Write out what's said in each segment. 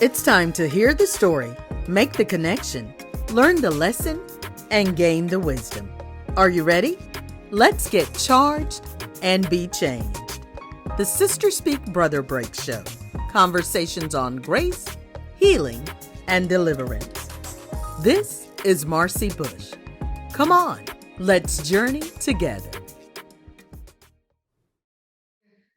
It's time to hear the story, make the connection, learn the lesson, and gain the wisdom. Are you ready? Let's get charged and be changed. The Sister Speak Brother Break Show. Conversations on grace, healing, and deliverance. This is Marcy Bush. Come on, let's journey together.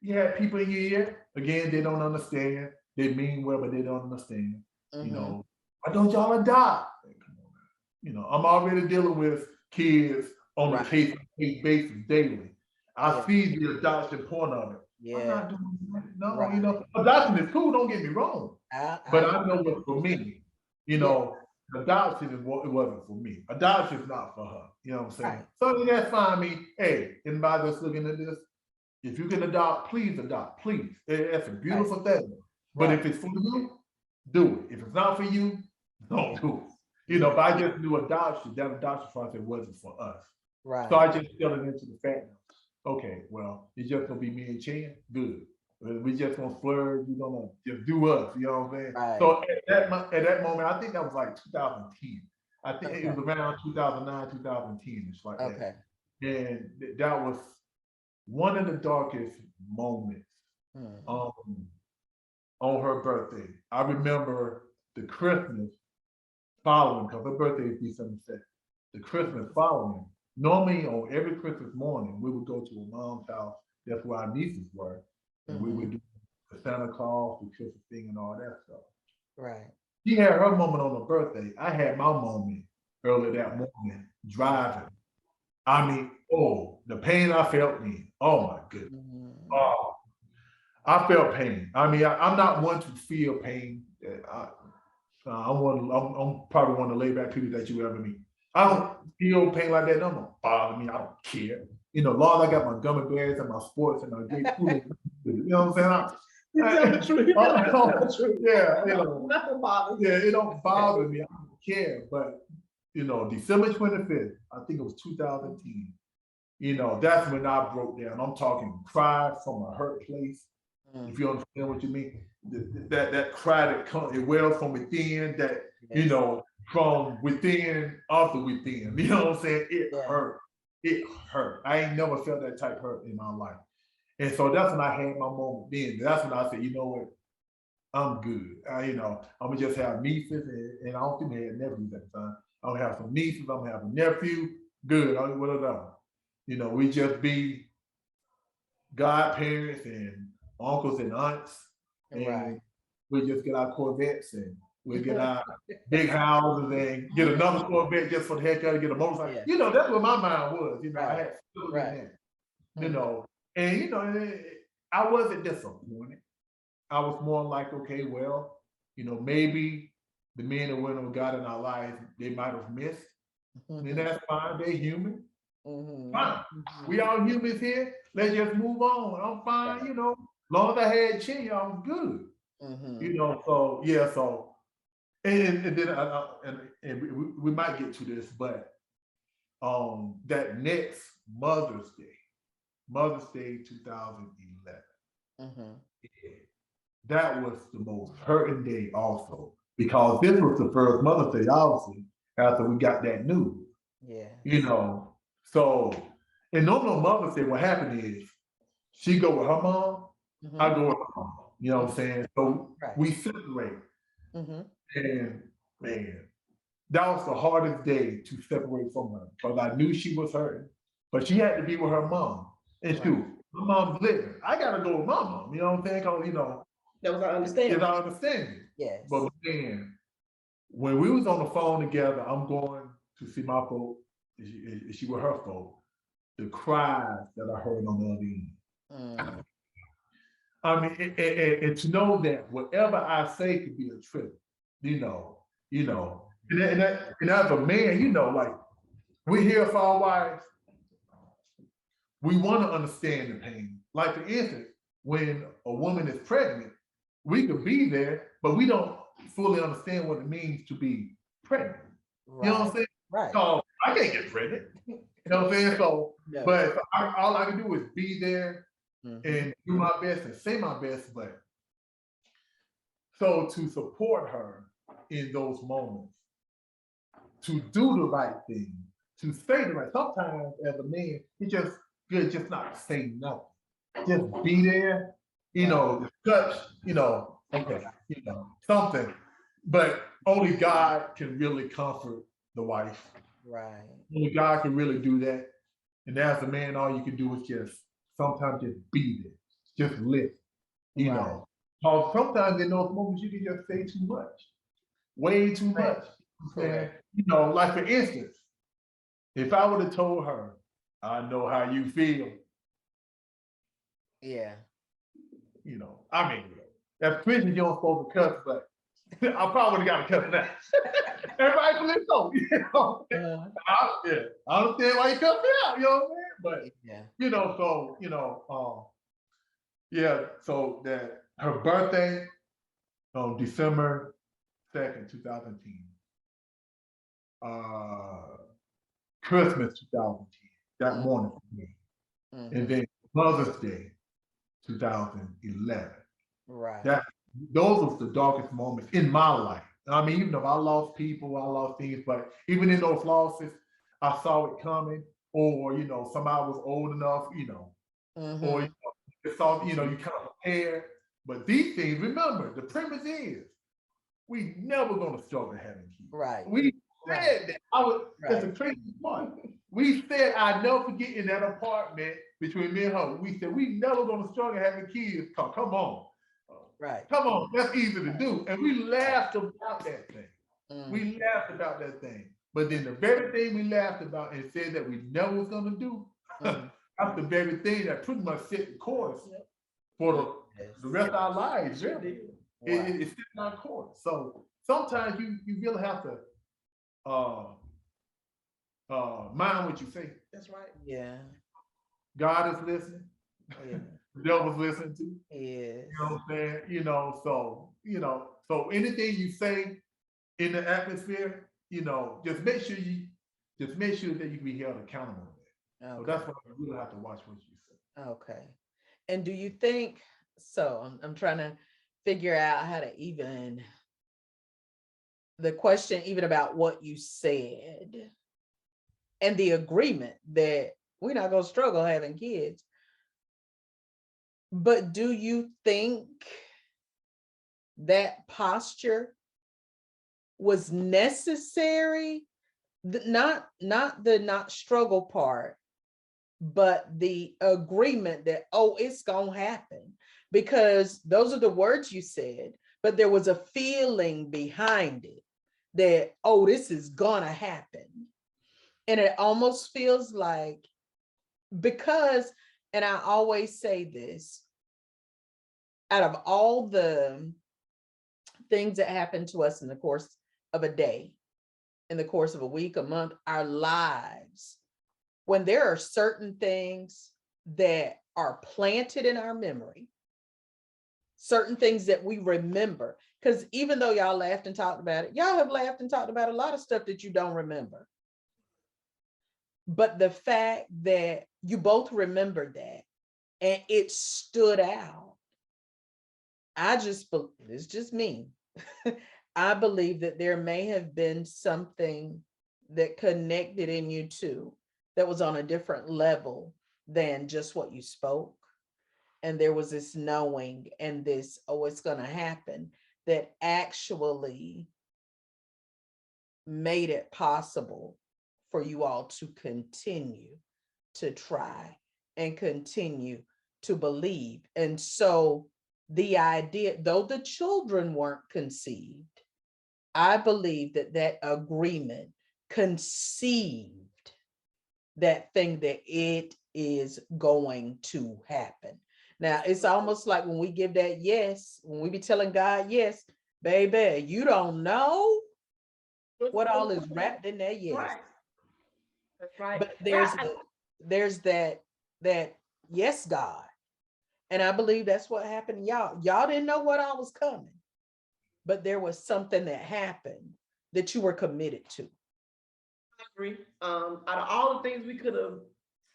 You have people in your ear, again, they don't understand. They mean well, but they don't understand. You know, why don't y'all adopt? Come on, man. You know, I'm already dealing with kids on a case-to-case basis daily. I see the adoption point of it. I'm not doing that. No, you know, adoption is cool, don't get me wrong. But I know what's for me. You know, adoption is what it wasn't for me. Adoption is not for her. You know what I'm saying? So that's fine. Me, hey, anybody that's looking at this, if you can adopt, please adopt, please. That's a beautiful thing. But if it's for you, do it. If it's not for you, don't do it. You know, if I just knew adoption, that adoption process wasn't for us. So I just fell into the fact, okay, well, it's just gonna be me and Chan, good. We just gonna splurge, we're gonna just do us, you know what I'm saying? So at that moment, I think that was like 2010. I think it was around 2009, 2010, it's like that. And that was one of the darkest moments on her birthday. I remember the Christmas following, because her birthday is December 2nd. The Christmas following, normally on every Christmas morning, we would go to a mom's house. That's where our nieces were. And we would do the Santa Claus, the Christmas thing, and all that stuff. She had her moment on her birthday. I had my moment early that morning driving. I mean, the pain I felt then. Oh my goodness. Oh, I felt pain. I mean, I'm not one to feel pain. I'm probably one of the laid back people that you ever meet. I don't feel pain like that. Don't bother me. I don't care. You know, long as I got my gummy bears and my sports and my great food. You know what I'm saying? You tell the truth. You tell the truth. Yeah, you know. Nothing bothers me. Yeah, it don't bother me. I don't care. But you know, December 25th, I think it was 2010. You know, that's when I broke down. I'm talking cry from a hurt place. If you understand what you mean, that cry that comes, it wells from within, that you know, from within of the within. You know what I'm saying? It hurt. It hurt. I ain't never felt that type of hurt in my life. And so that's when I had my moment then. That's when I said, you know what? I'm good. You know, I'm gonna just have nieces, and I don't think they had nephews at the time. I'm gonna have some nieces. I'm gonna have a nephew. Good. Whatever. You know, we just be godparents and uncles and aunts, and we just get our Corvettes and we get our big houses and get another Corvette just for the heck of it, get a motorcycle. You know, that's what my mind was. You know, I had that. You know, and you know, I wasn't disappointed. I was more like, okay, well, you know, maybe the men and women of God in our lives, they might have missed. And that's fine, they're human. Fine. We all humans here. Let's just move on. I'm fine, you know. Long as I had Chin, I was good. You know, so yeah, so and then we might get to this, but that next Mother's Day 2011. That was the most hurting day also, because this was the first Mother's Day, obviously, after we got that news. You know, so and normal Mother's Day, what happened is she go with her mom, I go with my mom. You know what I'm saying? So we separate. And man, that was the hardest day to separate from her, because I knew she was hurting, but she had to be with her mom. And shoot, my mom's living. I gotta go with my mom. You know what I'm saying? Because you know, that was our understanding. It's our understanding. But man, when we was on the phone together, I'm going to see my folk. She with her folk. The cries that I heard on the other end. I mean, and to know that whatever I say could be a trip, you know, and as a man, you know, like we're here for our wives. We want to understand the pain. Like for instance, when a woman is pregnant, we could be there, but we don't fully understand what it means to be pregnant. You know what I'm saying? So I can't get pregnant. You know what I'm saying? So, but all I can do is be there and do my best and say my best. But So to support her in those moments, to do the right thing, to say the right. Sometimes as a man, it's just good just not to say nothing. Just be there, just touch, okay, something. But only God can really comfort the wife. Right. Only God can really do that. And as a man, all you can do is just sometimes just be there, just listen, know. Because sometimes in those moments you can just say too much, way too much. Like for instance, if I would have told her, I know how you feel. Yeah. I mean, as Christians, you don't supposed to cuss, but I probably would have got a cuss now. Everybody can listen, I understand why you cuss me out, you know what I'm saying? But, so that her birthday on December 2nd, 2010, Christmas 2010, that morning for me. And then Mother's Day 2011. Right. Those were the darkest moments in my life. I mean, even though I lost people, I lost things, but even in those losses, I saw it coming, or somebody was old enough, or you saw, you kind of prepared. But these things, remember, the premise is we never gonna struggle having kids. Right. We said that. That's a crazy part. We said I never forget in that apartment between me and her. We said we never gonna struggle having kids. Come on. Right. Come on, that's easy to do. And we laughed about that thing. We laughed about that thing. But then the very thing we laughed about and said that we never was gonna do, that's the very thing that pretty much set the course for the rest of our lives, really. It's set our course. So sometimes you really have to mind what you say. That's right. Yeah. God is listening. Yeah. The devil's listening to. Yes. You know what I'm saying? So anything you say in the atmosphere, just make sure that you can be held accountable. Okay. So that's why you really have to watch what you say. Okay. And do you think so? I'm trying to figure out how to the question even about what you said and the agreement that we're not going to struggle having kids. But do you think that posture was necessary? Not the not struggle part, but the agreement that, it's going to happen, because those are the words you said, but there was a feeling behind it that, this is going to happen. And it almost feels like, because, and I always say this, out of all the things that happen to us in the course of a day, in the course of a week, a month, our lives, when there are certain things that are planted in our memory, certain things that we remember, because even though y'all laughed and talked about it, y'all have laughed and talked about a lot of stuff that you don't remember. But the fact that you both remember that and it stood out, it's just me. I believe that there may have been something that connected in you too, that was on a different level than just what you spoke. And there was this knowing and this, it's going to happen, that actually made it possible for you all to continue to try and continue to believe. And so the idea, though the children weren't conceived, I believe that agreement conceived that thing that it is going to happen. Now, it's almost like when we give that yes, when we be telling God yes, baby, you don't know what all is wrapped in that yes. Right. That's right. But there's that yes, God. And I believe that's what happened to y'all. Y'all didn't know what all was coming, but there was something that happened that you were committed to. I agree. Out of all the things we could have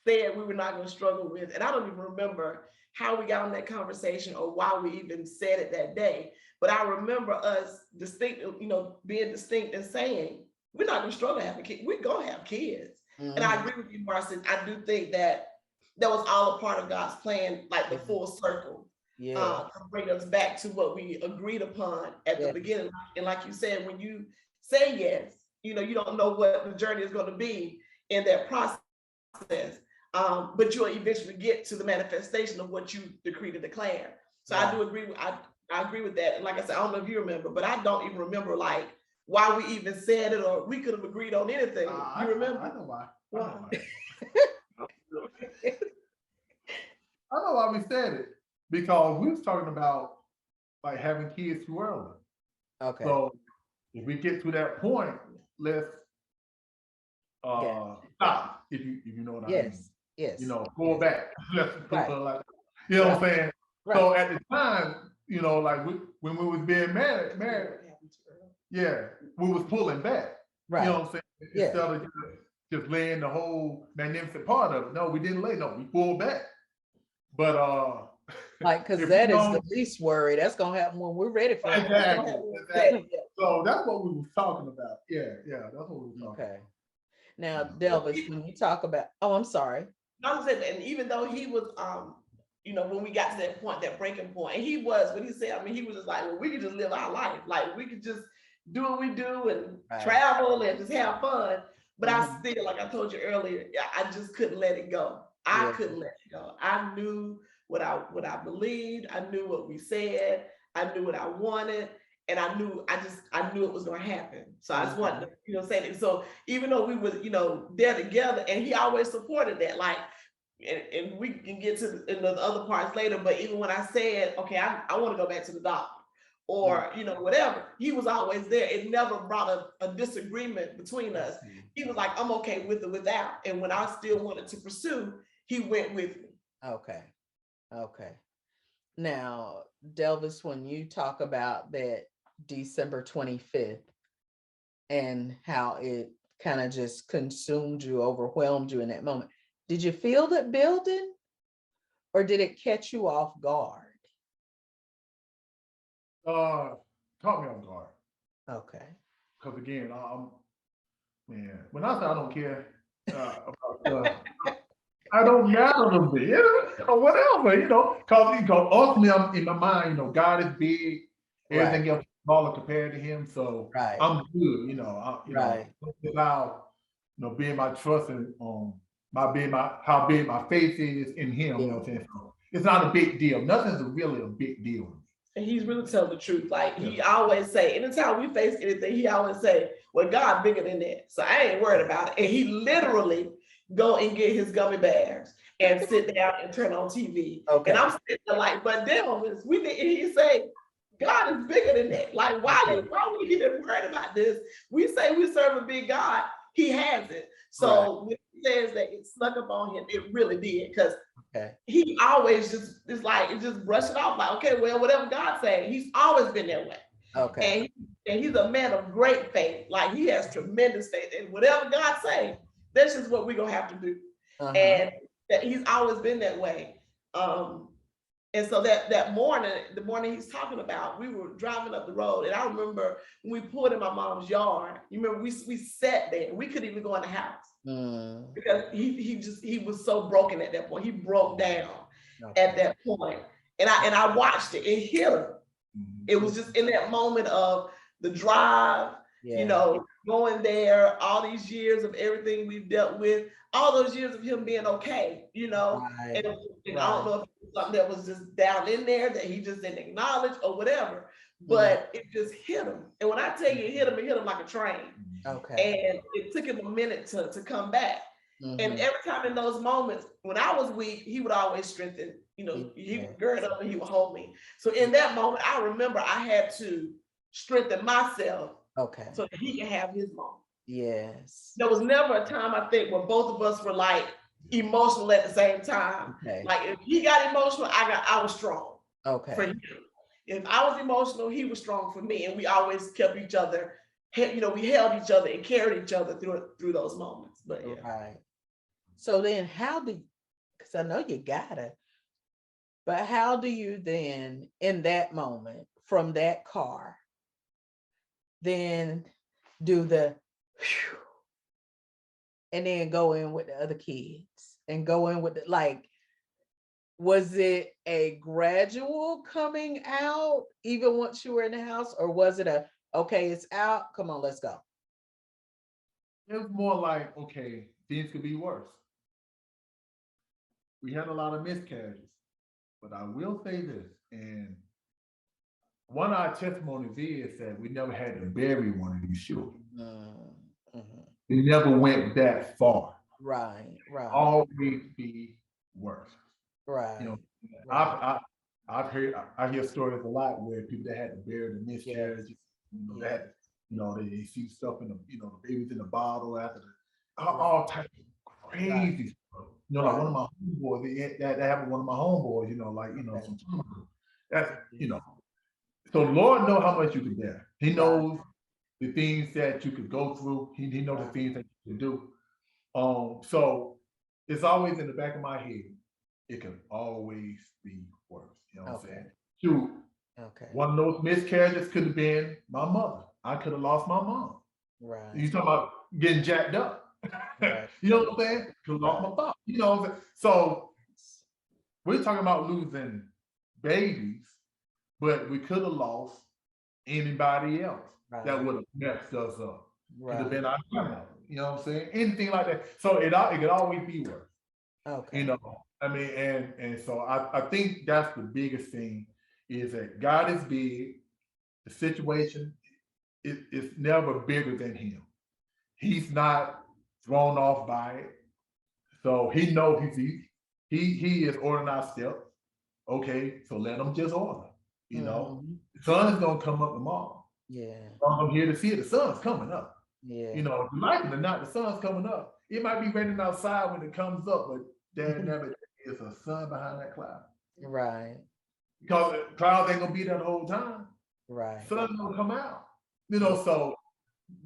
said we were not going to struggle with. And I don't even remember how we got on that conversation or why we even said it that day. But I remember us being distinct and saying, we're not going to struggle having kids. We're going to have kids. And I agree with you, Marcy. I do think that was all a part of God's plan, like the full circle. To bring us back to what we agreed upon at the beginning. And like you said, when you say yes, you don't know what the journey is going to be in that process. But you'll eventually get to the manifestation of what you decreed and declare. So I do agree. I agree with that. And like I said, I don't know if you remember, but I don't even remember like why we even said it, or we could have agreed on anything. You remember? I know why. I know why we said it, because we was talking about like having kids too early. Okay. So if we get to that point, let's stop. If you know what I mean. Yes. Pull back. Let's put it like that. You know what I'm saying? Right. So at the time, like when we was being married, we was pulling back. Right. You know what I'm saying? Instead of just laying the whole magnificent part of it. No, we didn't lay. No, we pulled back. But like, because that is the least worry. That's gonna happen when we're ready for it. Exactly. So that's what we were talking about. Yeah, that's what we were talking about. Now, Delvis, when you talk about, I'm sorry. I'm saying, and even though he was, when we got to that point, that breaking point, and he was, when he said, he was just like, well, we could just live our life. Like, we could just do what we do and travel and just have fun. But I still, like I told you earlier, I just couldn't let it go. I couldn't let it go. I knew what I believed. I knew what we said. I knew what I wanted. And I knew it was going to happen. So I just wanted to, say that. So even though we were, there together, and he always supported that, like, and we can get to the other parts later, but even when I said, okay, I want to go back to the doctor, or, whatever, he was always there. It never brought a disagreement between us. He was like, I'm okay with it without. And when I still wanted to pursue, he went with me. Okay. Now, Delvis, when you talk about that December 25th and how it kind of just consumed you, overwhelmed you in that moment, did you feel it building, or did it catch you off guard? Caught me off guard. Okay. Because again, when I say I don't care about I don't matter to me, or whatever, because ultimately I'm in my mind, God is big, everything else is smaller compared to him, so I'm good, without being my trust and how big my faith is in him, you know what I'm saying? So it's not a big deal. Nothing's really a big deal. And he's really telling the truth. Like he always say, anytime we face anything, he always say, well, God bigger than that. So I ain't worried about it. And he literally go and get his gummy bears and sit down and turn on TV. Okay. And I'm sitting there like, but Delvis, he say, God is bigger than that. Like, why we even worried about this? We say we serve a big God. He has it. So when he says that it snuck up on him, it really did. Because he always just brush it off like, okay, well, whatever God said, he's always been that way. Okay. And he's a man of great faith. Like he has tremendous faith. And whatever God say, that's just what we're gonna have to do. And that he's always been that way. And so that morning, the morning he's talking about, we were driving up the road, and I remember when we pulled in my mom's yard. You remember we sat there. We couldn't even go in the house because he was so broken at that point. He broke down at that point, and I watched it. It hit him. It was just in that moment of the drive, going there, all these years of everything we've dealt with, all those years of him being okay, and I don't know if it was something that was just down in there that he just didn't acknowledge or whatever, but it just hit him. And when I tell you it hit him like a train. Okay. And it took him a minute to come back. And every time in those moments, when I was weak, he would always strengthen, he would gird up and he would hold me. So in that moment, I remember I had to strengthen myself so that he can have his moment. Yes. There was never a time, I think, where both of us were like emotional at the same time. Like if he got emotional, I was strong for him. If I was emotional, he was strong for me. And we always kept each other, we held each other and carried each other through those moments. But So then because I know you gotta, but how do you then, in that moment, from that car, then do the whew, and then go in with the other kids and go in with was it a gradual coming out even once you were in the house, or was it okay, it's out, come on, let's go? It was more like, okay, things could be worse. We had a lot of miscarriages, but I will say this, and one of our testimonies is that we never had to bury one of these children. Mm-hmm. We never went that far. Right. Always be worse. Right. You know, right. I hear stories a lot where people that had to bury the miscarriages, they had, they see stuff in the, the babies in the bottle after all types of crazy stuff. Like one of my homeboys, that happened to one of my homeboys, some time ago. That's, so Lord knows how much you can bear. He knows the things that you could go through. He knows the things that you can do. So it's always in the back of my head. It can always be worse. You know what I'm saying? Shoot. Okay. One of those miscarriages could have been my mother. I could have lost my mom. Right. You talking about getting jacked up. You know what I'm saying? Could have lost my father. You know what I'm saying? So we're talking about losing babies, but we could have lost anybody else that would have messed us up. Could have been our grandmother. You know what I'm saying? Anything like that. So it could always be worse. Okay. I mean, and so I think that's the biggest thing is that God is big. The situation is never bigger than him. He's not thrown off by it. So he knows he is ordering our steps. Okay, so let him just order. The sun is gonna come up tomorrow. Yeah. I'm here to see it. The sun's coming up. Yeah. If you like it or not, the sun's coming up. It might be raining outside when it comes up, but there never is a sun behind that cloud. Right. Because the clouds ain't gonna be there the whole time. Right. Sun's gonna come out. So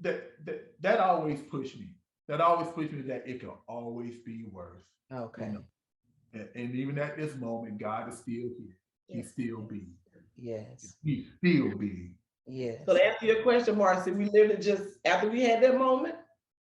that always pushed me. That always pushed me that it can always be worse. Okay. And even at this moment, God is still here. He's still big. Yes. He's still big. Yes. So to answer your question, Marcy, we literally just, after we had that moment,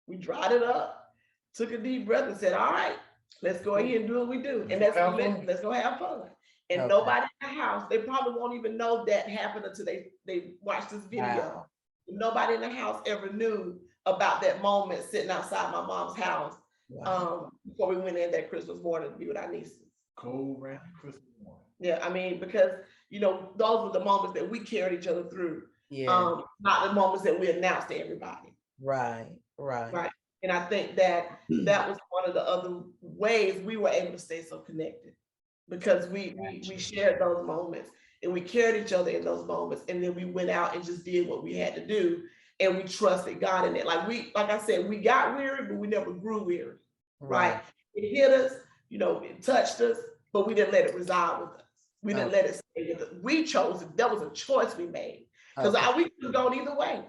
we dried it up, took a deep breath and said, all right, let's go ahead and do what we do. And let's go have fun. And nobody in the house, they probably won't even know that happened until they watch this video. Wow. Nobody in the house ever knew about that moment sitting outside my mom's house before we went in that Christmas morning to be with our nieces. Cold rain Christmas morning. Yeah, I mean, because those were the moments that we carried each other through. Yeah. Not the moments that we announced to everybody. Right. And I think that was one of the other ways we were able to stay so connected, because we shared those moments and we carried each other in those moments, and then we went out and just did what we had to do, and we trusted God in it. Like I said, we got weary, but we never grew weary. Right? It hit us, it touched us, but we didn't let it reside with us. We didn't let it stay with us. We chose it. That was a choice we made. Because we could have gone either way.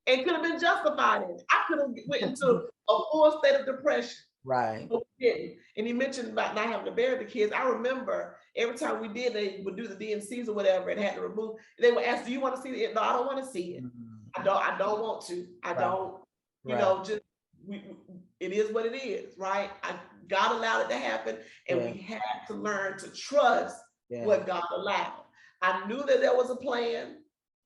And could have been justified in it. I could have went into a full state of depression. Right. But we didn't. And he mentioned about not having to bury the kids. I remember every time we did, they would do the DNCs or whatever and had to remove. They would ask, do you want to see it? No, I don't want to see it. I don't want to. I don't, it is what it is, right? God allowed it to happen, and we had to learn to trust what God allowed. I knew that there was a plan.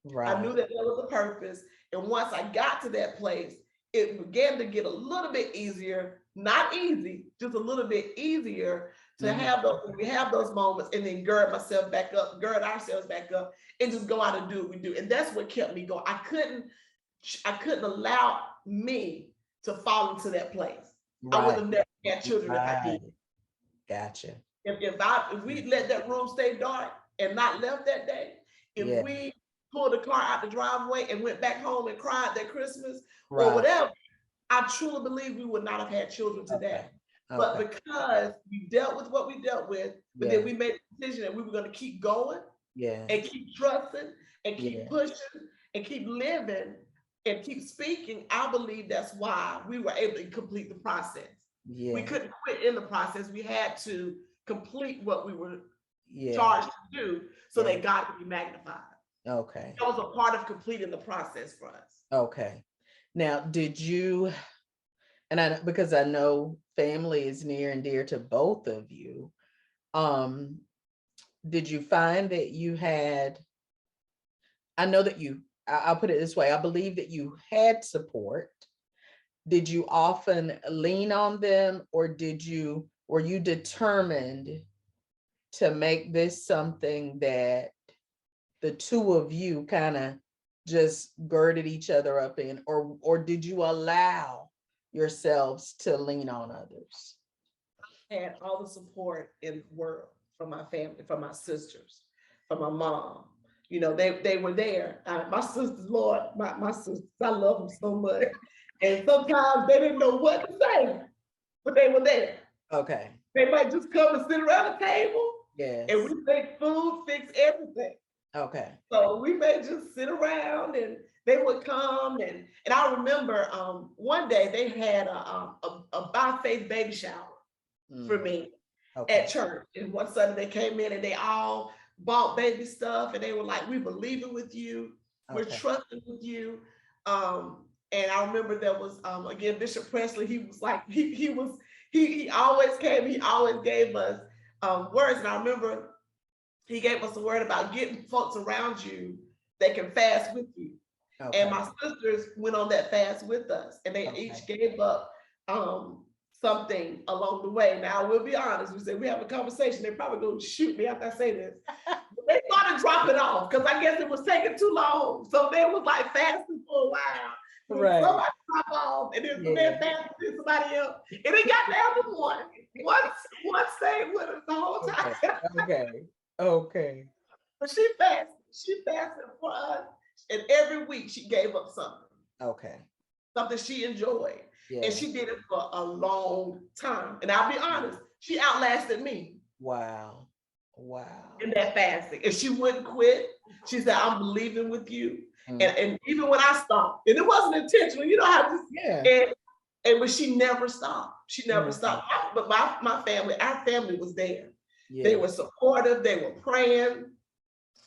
Right. I knew that there was a purpose. And once I got to that place, it began to get a little bit easier, not easy, just a little bit easier to have those moments, and then gird ourselves back up, and just go out and do what we do. And that's what kept me going. I couldn't allow me to fall into that place. Right. I would have never had children if I did. Gotcha. If we let that room stay dark and not left that day, if we pulled the car out the driveway and went back home and cried that Christmas or whatever, I truly believe we would not have had children today. Okay. But because we dealt with what we dealt with, but then we made a decision that we were going to keep going and keep trusting and keep pushing and keep living and keep speaking, I believe that's why we were able to complete the process. Yeah. We couldn't quit in the process. We had to complete what we were Yeah. charged to do so Yeah. that God could be magnified. Okay. That was a part of completing the process for us. Okay. Now, did you, and because I know family is near and dear to both of you, did you find that you had, I know that I'll put it this way, I believe that you had support. Did you often lean on them, or were you determined to make this something that the two of you kind of just girded each other up in, or did you allow yourselves to lean on others? I had all the support in the world from my family, from my sisters, from my mom. You know, they were there. My sisters, Lord, my sisters, I love them so much. And sometimes they didn't know what to say, but they were there. Okay. They might just come and sit around the table. Yes. And we make food, fix everything. Okay. So we may just sit around and they would come. And I remember one day they had a by faith baby shower for me at church. And one Sunday they came in and they all bought baby stuff. And they were like, we believing with you. We're trusting with you. And I remember there was, again, Bishop Presley, he was like, he always came, he always gave us words. And I remember he gave us a word about getting folks around you that can fast with you. Okay. And my sisters went on that fast with us, and they each gave up something along the way. Now, we'll be honest, we said we have a conversation, they're probably going to shoot me after I say this. They started dropping off because I guess it was taking too long. So they was like fasting for a while. Right. Somebody drop off, and then they're fasting with somebody else. And it got down to one. One stayed with us the whole time. Okay. But she fasted for us. And every week she gave up something. Okay. Something she enjoyed. Yeah. And she did it for a long time. And I'll be honest, she outlasted me. Wow. In that fasting. And she wouldn't quit. She said, I'm believing with you. And even when I stopped, and it wasn't intentional, you know how this, but she never stopped. She never stopped. But my family, our family was there. Yeah. They were supportive, they were praying,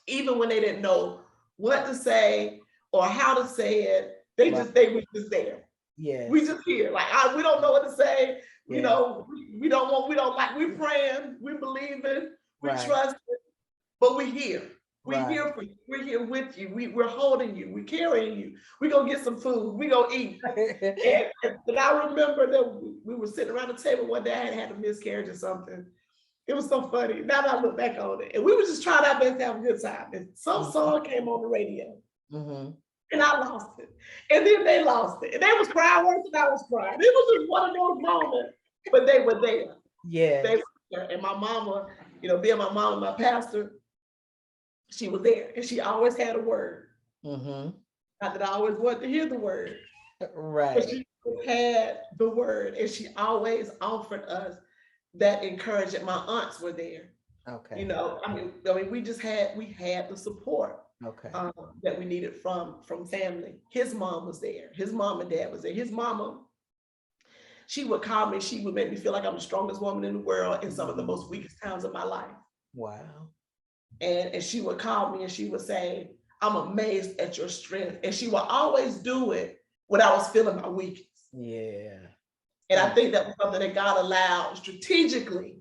even when they didn't know what to say or how to say it, they were just there. Yeah. We just here. Like we don't know what to say. Yeah. You know, we don't praying, we believing, we trusting, but we're here. We're here for you. We're here with you. We're holding you. We're carrying you. We're going to get some food. We're going to eat. and I remember that we were sitting around the table one day. I had a miscarriage or something. It was so funny. Now that I look back on it. And we were just trying our best to have a good time. And some song came on the radio. And I lost it. And then they lost it. And they was crying worse than I was crying. It was just one of those moments. But they were there. Yeah. They were there. And my mama, being my mom and my pastor, she was there, and she always had a word. Not that I always wanted to hear the word. Right. But she had the word, and she always offered us that encouragement. My aunts were there. Okay. I mean, we had the support. Okay. That we needed from family. His mom was there. His mom and dad was there. His mama, she would call me. She would make me feel like I'm the strongest woman in the world in some of the most weakest times of my life. Wow. And she would call me and she would say, I'm amazed at your strength. And she would always do it when I was feeling my weakest. Yeah. And I think that was something that God allowed strategically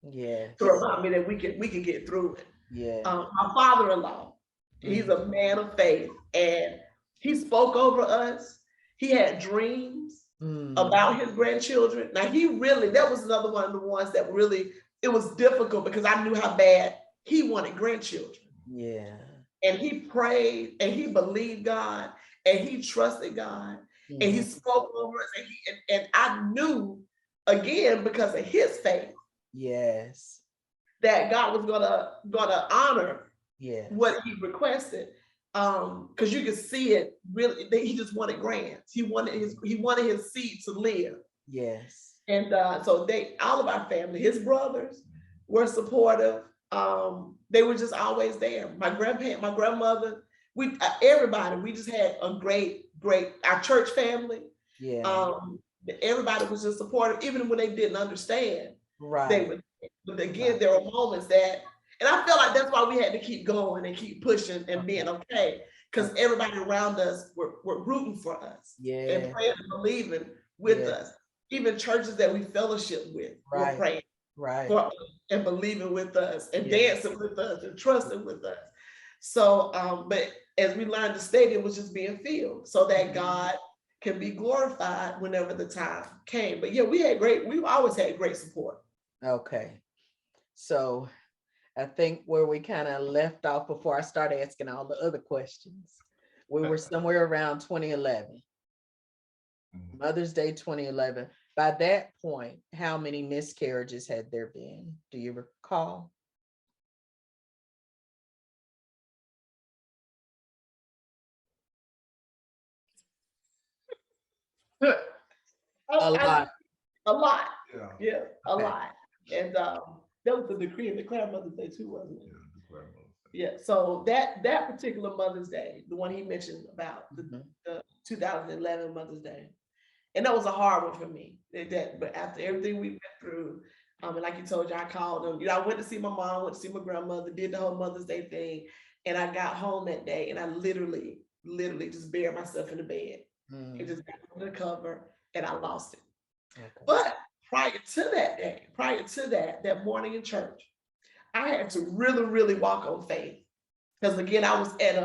to remind me that we can get through it. Yeah. My father-in-law, he's a man of faith, and he spoke over us. He had dreams about his grandchildren. Now that was another one of the ones that really, it was difficult because I knew how bad he wanted grandchildren. Yeah. And he prayed and he believed God and he trusted God and he spoke over us. And I knew, again, because of his faith, yes, that God was gonna honor what he requested. Because you could see it really, he just wanted grands. He wanted his seed to live. Yes. And so all of our family, his brothers were supportive. They were just always there. My grandmother, everybody, we just had a great, our church family. Yeah. everybody was just supportive, even when they didn't understand. Right. They would, but again, there were moments that, and I feel like that's why we had to keep going and keep pushing and being okay, because everybody around us were rooting for us and praying and believing with us. Even churches that we fellowship with were praying for us and believing with us and dancing with us and trusting with us. So, but as we learned, the stadium was just being filled so that God can be glorified whenever the time came. But yeah, we've always had great support. Okay. So I think where we kind of left off before I started asking all the other questions, we were somewhere around 2011. Mother's Day 2011. By that point, how many miscarriages had there been? Do you recall? A lot. Yeah. A lot. And that was the decree and declare Mother's Day too, wasn't it? Yeah. So that particular Mother's Day, the one he mentioned about the 2011 Mother's Day, and that was a hard one for me. But after everything we went through, and like you told you, I called them. I went to see my mom, went to see my grandmother, did the whole Mother's Day thing, and I got home that day, and I literally just buried myself in the bed. It just got under the cover, and I lost it. Okay. But prior to that morning in church, I had to really walk on faith, because again, I was at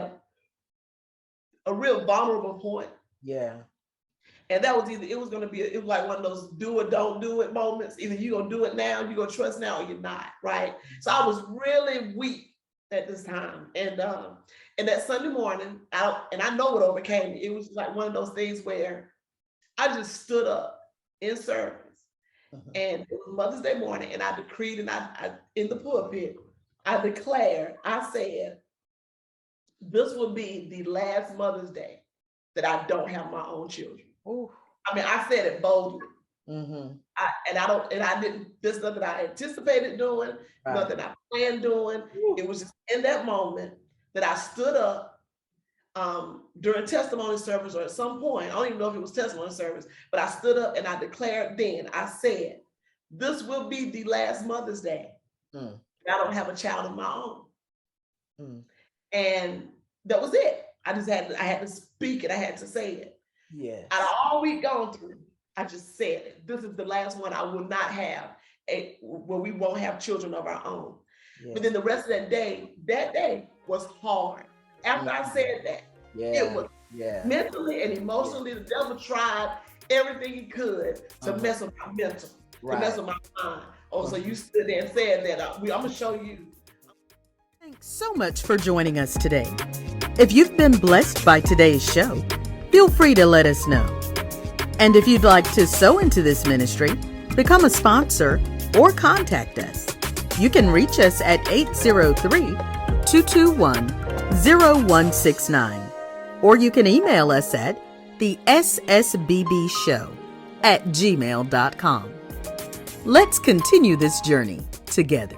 a real vulnerable point. Yeah. And that was it was like one of those do or don't do it moments. Either you're gonna do it now, you're gonna trust now, or you're not, right? So I was really weak at this time. And that Sunday morning, I know what overcame me. It was like one of those things where I just stood up in service. And it was Mother's Day morning, and I decreed, and I in the pulpit, I declared, I said, this will be the last Mother's Day that I don't have my own children. Ooh. I mean, I said it boldly. I didn't, there's nothing I anticipated doing, nothing I planned doing. It was just in that moment that I stood up during testimony service, or at some point, I don't even know if it was testimony service, but I stood up and I declared then, I said, this will be the last Mother's Day. I don't have a child of my own. And that was it. I had to speak it. I had to say it. Yeah. Out of all we've gone through, I just said it. This is the last one I will not have where we won't have children of our own. Yes. But then the rest of that day was hard. After I said that, it was mentally and emotionally, the devil tried everything he could to mess with my mental, to mess with my mind. Oh, so you stood there and said that, I'm going to show you. Thanks so much for joining us today. If you've been blessed by today's show, feel free to let us know. And if you'd like to sow into this ministry, become a sponsor, or contact us, you can reach us at 803-221-0169. Or you can email us at the SSBBshow@gmail.com. Let's continue this journey together.